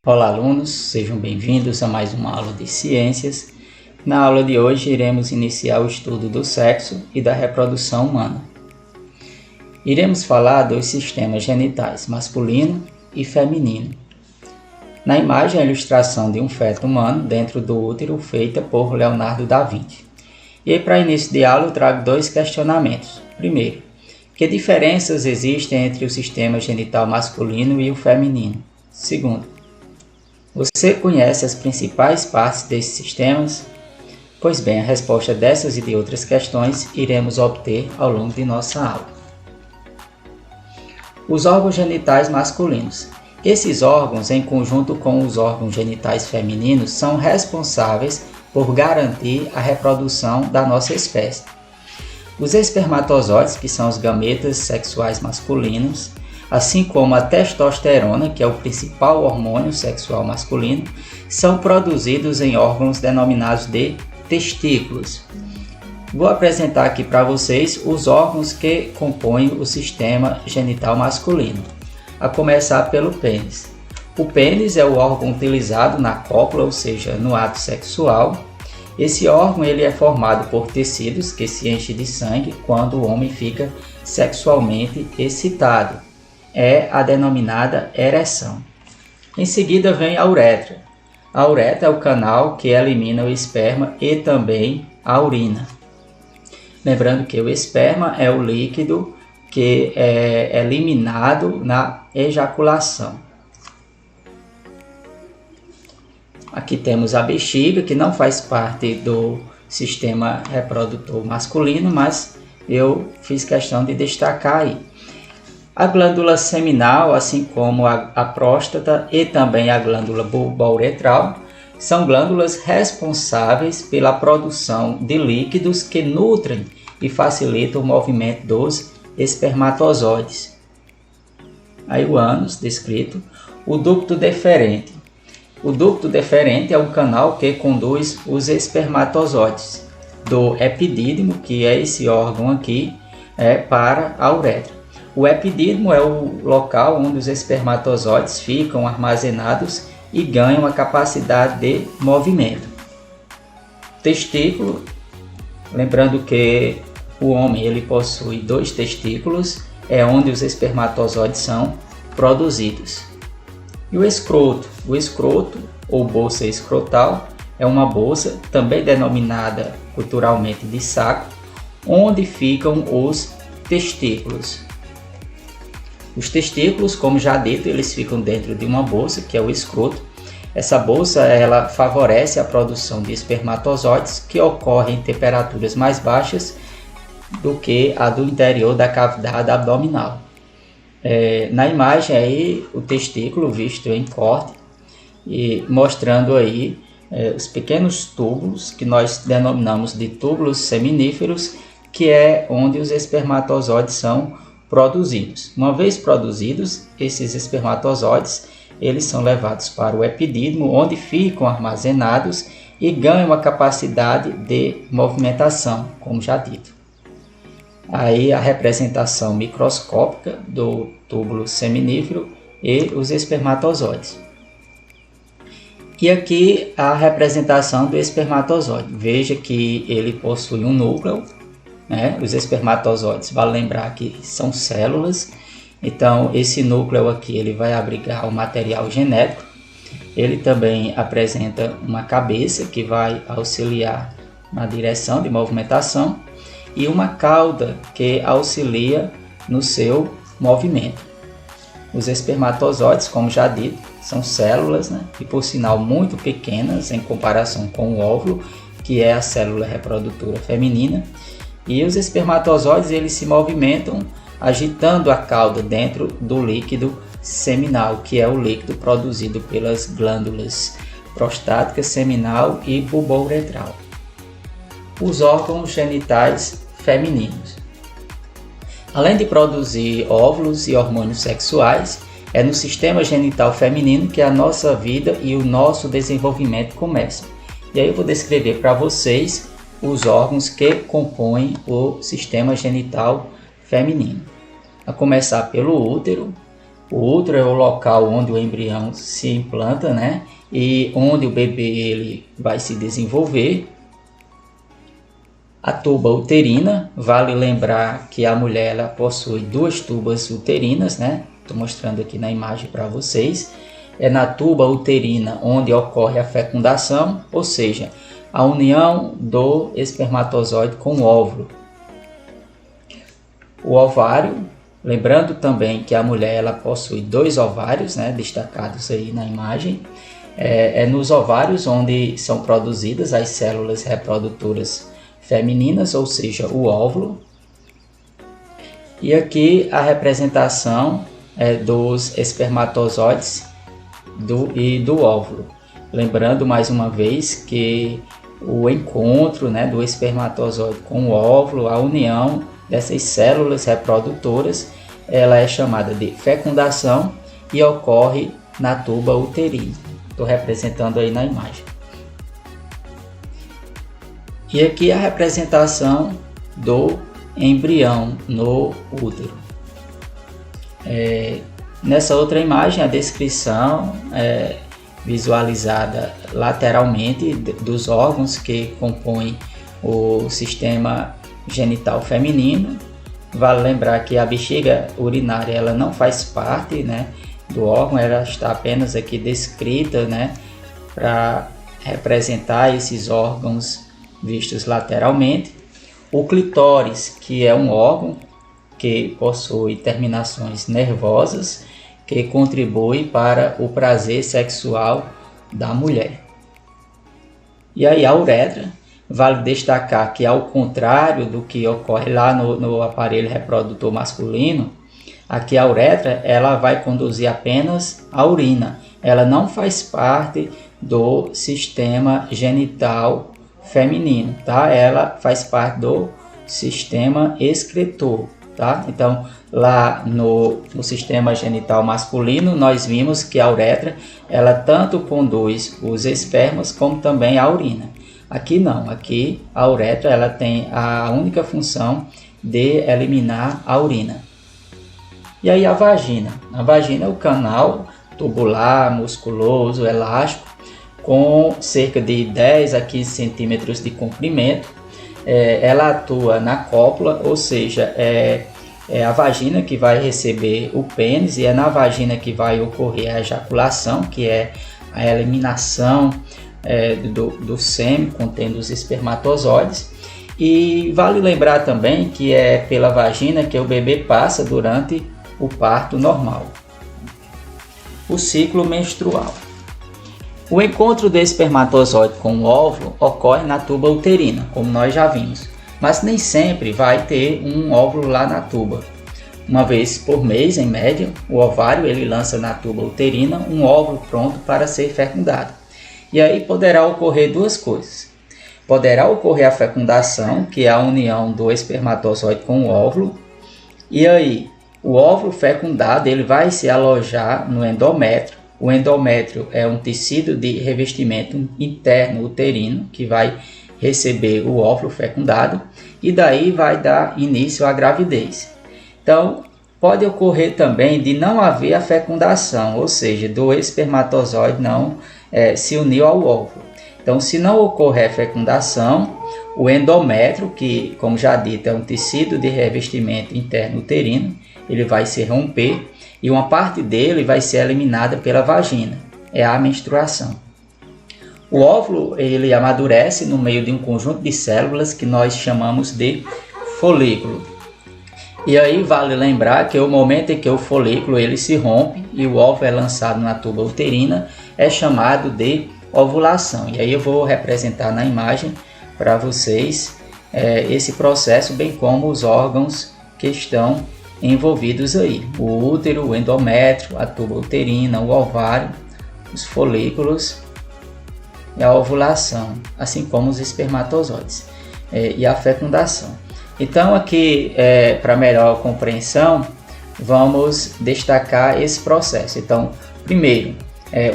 Olá, alunos, sejam bem-vindos a mais uma aula de ciências. Na aula de hoje, iremos iniciar o estudo do sexo e da reprodução humana. Iremos falar dos sistemas genitais masculino e feminino. Na imagem, a ilustração de um feto humano dentro do útero feita por Leonardo da Vinci. E para início de aula, eu trago dois questionamentos. Primeiro, que diferenças existem entre o sistema genital masculino e o feminino? Segundo, você conhece as principais partes desses sistemas? Pois bem, a resposta dessas e de outras questões iremos obter ao longo de nossa aula. Os órgãos genitais masculinos. Esses órgãos, em conjunto com os órgãos genitais femininos, são responsáveis por garantir a reprodução da nossa espécie. Os espermatozoides, que são os gametas sexuais masculinos, assim como a testosterona, que é o principal hormônio sexual masculino, são produzidos em órgãos denominados de testículos. Vou apresentar aqui para vocês os órgãos que compõem o sistema genital masculino, a começar pelo pênis. O pênis é o órgão utilizado na cópula, ou seja, no ato sexual. Esse órgão ele é formado por tecidos que se enchem de sangue quando o homem fica sexualmente excitado. É a denominada ereção. Em seguida vem a uretra. A uretra é o canal que elimina o esperma e também a urina. Lembrando que o esperma é o líquido que é eliminado na ejaculação. Aqui temos a bexiga, que não faz parte do sistema reprodutor masculino, mas eu fiz questão de destacar aí. A glândula seminal, assim como a próstata e também a glândula bulbouretral, são glândulas responsáveis pela produção de líquidos que nutrem e facilitam o movimento dos espermatozoides. Aí o ânus, descrito, o ducto deferente. O ducto deferente é o canal que conduz os espermatozoides do epidídimo, que é esse órgão aqui, para a uretra. O epidídimo é o local onde os espermatozoides ficam armazenados e ganham a capacidade de movimento. Testículo, lembrando que o homem ele possui 2 testículos, é onde os espermatozoides são produzidos. E o escroto ou bolsa escrotal é uma bolsa, também denominada culturalmente de saco, onde ficam os testículos. Os testículos, como já dito, eles ficam dentro de uma bolsa, que é o escroto. Essa bolsa ela favorece a produção de espermatozoides que ocorrem em temperaturas mais baixas do que a do interior da cavidade abdominal. Na imagem aí o testículo visto em corte e mostrando aí os pequenos túbulos que nós denominamos de túbulos seminíferos, que é onde os espermatozoides são produzidos. Uma vez produzidos, esses espermatozoides eles são levados para o epidídimo, onde ficam armazenados e ganham a capacidade de movimentação, como já dito. Aí a representação microscópica do túbulo seminífero e os espermatozoides. E aqui a representação do espermatozoide. Veja que ele possui um núcleo, né? Os espermatozoides, vale lembrar que são células. Então esse núcleo aqui ele vai abrigar o material genético. Ele também apresenta uma cabeça que vai auxiliar na direção de movimentação e uma cauda que auxilia no seu movimento. Os espermatozoides, como já dito, são células, né? E por sinal muito pequenas em comparação com o óvulo, que é a célula reprodutora feminina. E os espermatozoides eles se movimentam agitando a cauda dentro do líquido seminal, que é o líquido produzido pelas glândulas prostática, seminal e bulbouretral. Os órgãos genitais femininos. Além de produzir óvulos e hormônios sexuais, é no sistema genital feminino que a nossa vida e o nosso desenvolvimento começam. E aí eu vou descrever para vocês os órgãos que compõem o sistema genital feminino. A começar pelo útero, O útero é o local onde o embrião se implanta, né? E onde o bebê ele vai se desenvolver. A tuba uterina, vale lembrar que a mulher ela possui 2 tubas uterinas, né? Estou mostrando aqui na imagem para vocês. É na tuba uterina onde ocorre a fecundação, ou seja, a união do espermatozoide com o óvulo. O ovário, lembrando também que a mulher ela possui 2 ovários, né? Destacados aí na imagem. É nos ovários onde são produzidas as células reprodutoras femininas, ou seja, o óvulo. E aqui a representação dos espermatozoides e do óvulo. Lembrando mais uma vez que o encontro, né, do espermatozoide com o óvulo, a união dessas células reprodutoras, ela é chamada de fecundação e ocorre na tuba uterina. Estou representando aí na imagem. E aqui a representação do embrião no útero. Nessa outra imagem, a descrição é visualizada lateralmente dos órgãos que compõem o sistema genital feminino. Vale lembrar que a bexiga urinária ela não faz parte, né, do órgão, ela está apenas aqui descrita, né, para representar esses órgãos vistos lateralmente. O clitóris, que é um órgão que possui terminações nervosas, que contribui para o prazer sexual da mulher. E aí a uretra, vale destacar que ao contrário do que ocorre lá no aparelho reprodutor masculino, aqui a uretra ela vai conduzir apenas a urina, ela não faz parte do sistema genital feminino, tá? Ela faz parte do sistema excretor, tá? Então, lá no sistema genital masculino, nós vimos que a uretra, ela tanto conduz os espermas como também a urina. Aqui não, aqui a uretra, ela tem a única função de eliminar a urina. E aí a vagina é o canal tubular, musculoso, elástico, com cerca de 10 a 15 centímetros de comprimento. Ela atua na cópula, ou seja, é a vagina que vai receber o pênis e é na vagina que vai ocorrer a ejaculação, que é a eliminação do sêmen contendo os espermatozoides. E vale lembrar também que é pela vagina que o bebê passa durante o parto normal. O ciclo menstrual. O encontro do espermatozoide com o óvulo ocorre na tuba uterina, como nós já vimos, mas nem sempre vai ter um óvulo lá na tuba. Uma vez por mês, em média, o ovário ele lança na tuba uterina um óvulo pronto para ser fecundado. E aí poderá ocorrer 2 coisas. Poderá ocorrer a fecundação, que é a união do espermatozoide com o óvulo, e aí o óvulo fecundado ele vai se alojar no endométrio. O endométrio é um tecido de revestimento interno uterino que vai receber o óvulo fecundado e daí vai dar início à gravidez. Então, pode ocorrer também de não haver a fecundação, ou seja, do espermatozoide não se unir ao óvulo. Então, se não ocorrer fecundação, o endométrio, que, como já dito, é um tecido de revestimento interno uterino, ele vai se romper e uma parte dele vai ser eliminada pela vagina, é a menstruação. O óvulo ele amadurece no meio de um conjunto de células que nós chamamos de folículo. E aí vale lembrar que o momento em que o folículo ele se rompe e o óvulo é lançado na tuba uterina é chamado de ovulação. E aí eu vou representar na imagem para vocês esse processo, bem como os órgãos que estão envolvidos aí: o útero, o endométrio, a tuba uterina, o ovário, os folículos e a ovulação, assim como os espermatozoides e a fecundação. Então aqui, para melhor compreensão, vamos destacar esse processo. Então, primeiro,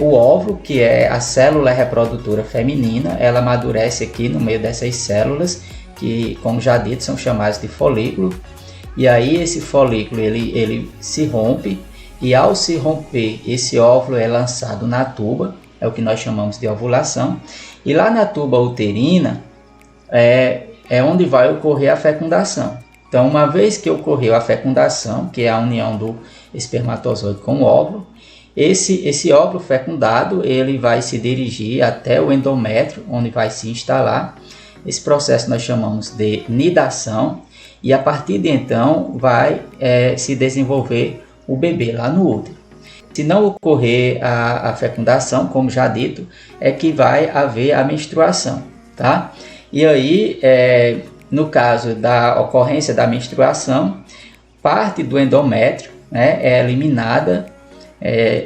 o óvulo, que é a célula reprodutora feminina, ela amadurece aqui no meio dessas células, que, como já dito, são chamadas de folículo. E aí esse folículo ele se rompe e ao se romper, esse óvulo é lançado na tuba, é o que nós chamamos de ovulação, e lá na tuba uterina é onde vai ocorrer a fecundação. Então, uma vez que ocorreu a fecundação, que é a união do espermatozoide com o óvulo, esse óvulo fecundado ele vai se dirigir até o endométrio, onde vai se instalar. Esse processo nós chamamos de nidação, e a partir de então vai se desenvolver o bebê lá no útero. Se não ocorrer a fecundação, como já dito, é que vai haver a menstruação, tá? E aí, no caso da ocorrência da menstruação, parte do endométrio, né, é eliminada.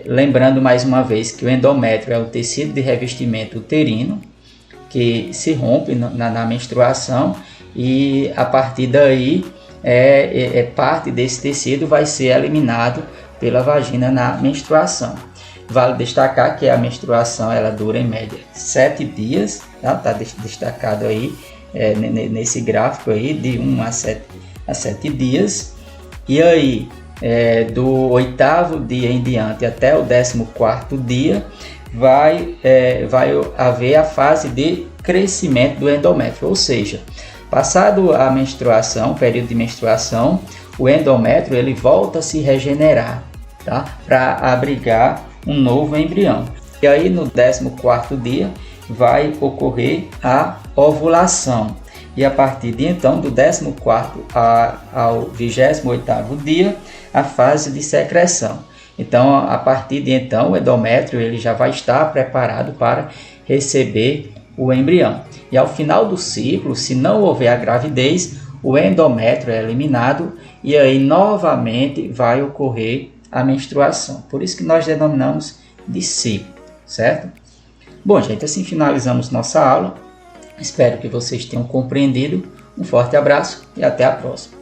Lembrando mais uma vez que o endométrio é o tecido de revestimento uterino que se rompe na menstruação, e a partir daí parte desse tecido vai ser eliminado pela vagina na menstruação. Vale destacar que a menstruação ela dura em média 7 dias, tá destacado aí nesse gráfico aí de 1 a 7 dias, e aí do 8º dia em diante até o 14º dia vai haver a fase de crescimento do endométrio, ou seja, passado a menstruação, período de menstruação, o endométrio ele volta a se regenerar, tá? Para abrigar um novo embrião. E aí no 14º dia vai ocorrer a ovulação. E a partir de então, do 14º ao 28º dia, a fase de secreção. Então, a partir de então, o endométrio ele já vai estar preparado para receber o embrião. E ao final do ciclo, se não houver a gravidez, o endométrio é eliminado e aí novamente vai ocorrer a menstruação. Por isso que nós denominamos de ciclo, certo? Bom, gente, assim finalizamos nossa aula. Espero que vocês tenham compreendido. Um forte abraço e até a próxima.